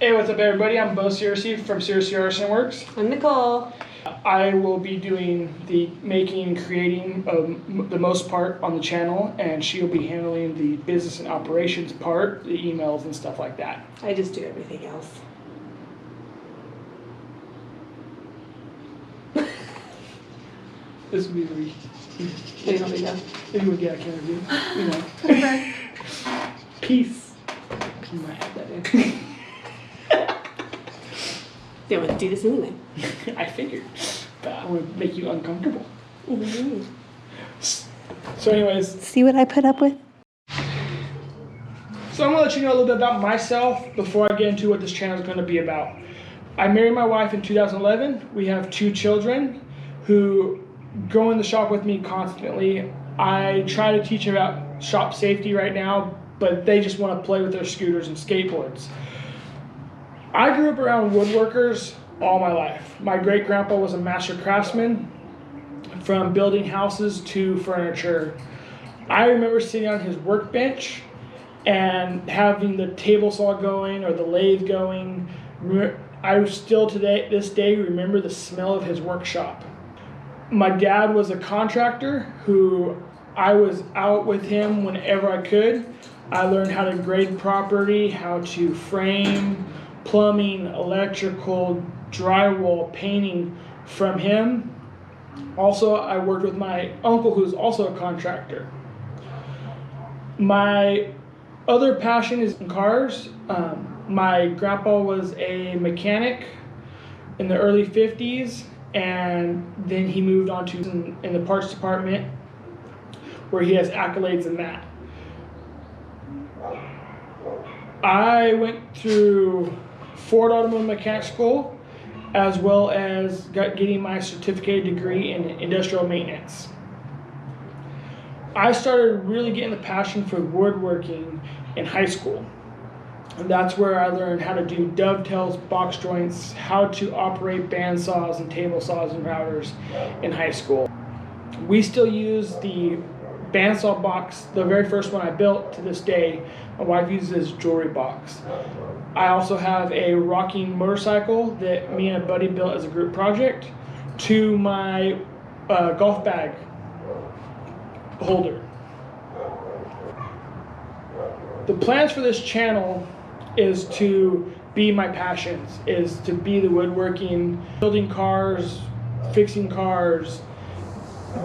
Hey, what's up everybody? I'm Bo Searcy from Searcy Artisan Works. I'm Nicole. I will be doing the making and creating the most part on the channel, and she'll be handling the business and operations part, the emails and stuff like that. I just do everything else. This would be really, What do you want me to do? if you would get a camera view, you know. Okay. Peace. You might add that in. They want to do this anyway. I figured, but I want to make you uncomfortable. Mm-hmm. So anyways, See what I put up with? so I'm going to let you know a little bit about myself before I get into what this channel is going to be about. I married my wife in 2011. We have 2 children who go in the shop with me constantly. I try to teach them about shop safety right now, but they just want to play with their scooters and skateboards. I grew up around woodworkers all my life. My great-grandpa was a master craftsman, from building houses to furniture. I remember sitting on his workbench and having the table saw going or the lathe going. I still this day remember the smell of his workshop. My dad was a contractor who I was out with him whenever I could. I learned how to grade property, how to frame, plumbing, electrical, drywall, painting from him. Also, I worked with my uncle, who's also a contractor. My other passion is in cars. My grandpa was a mechanic in the early 50s, and then he moved on to in the parts department, where he has accolades in that. I went through Ford Automobile Mechanic School, as well as getting my certificate degree in industrial maintenance. I started really getting the passion for woodworking in high school. And that's where I learned how to do dovetails, box joints, how to operate bandsaws and table saws and routers in high school. We still use the bandsaw box, the very first one I built to this day. My wife uses jewelry box. I also have a rocking motorcycle that me and a buddy built as a group project to my golf bag holder. The plans for this channel is to be my passions, is to be the woodworking, building cars, fixing cars.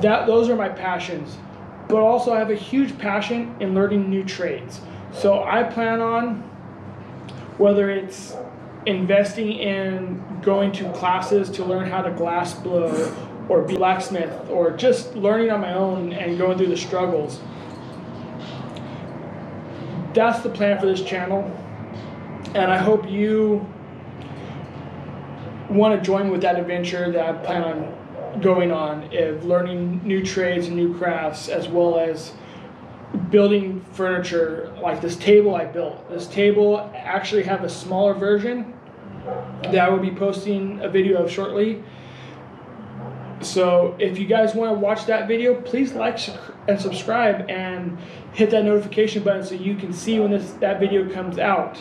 Those are my passions. But also I have a huge passion in learning new trades. So I plan on, whether it's investing in going to classes to learn how to glass blow or be a blacksmith, or just learning on my own and going through the struggles. That's the plan for this channel, and I hope you want to join with that adventure that I plan on going on, of learning new trades and new crafts, as well as building furniture like this table I built. This table actually have a smaller version that I will be posting a video of shortly. So if you guys want to watch that video, please like and subscribe and hit that notification button so you can see when that video comes out.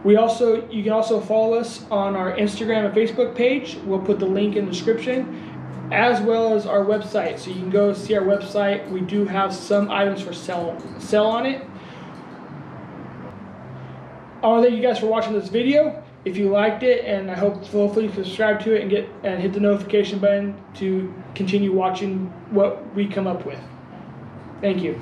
You can also follow us on our Instagram and Facebook page. We'll put the link in the description, as well as our website. So you can go see our website. We do have some items for sell on it. I want to thank you guys for watching this video. If you liked it, and I hope hopefully you subscribe to it and hit the notification button to continue watching what we come up with. Thank you.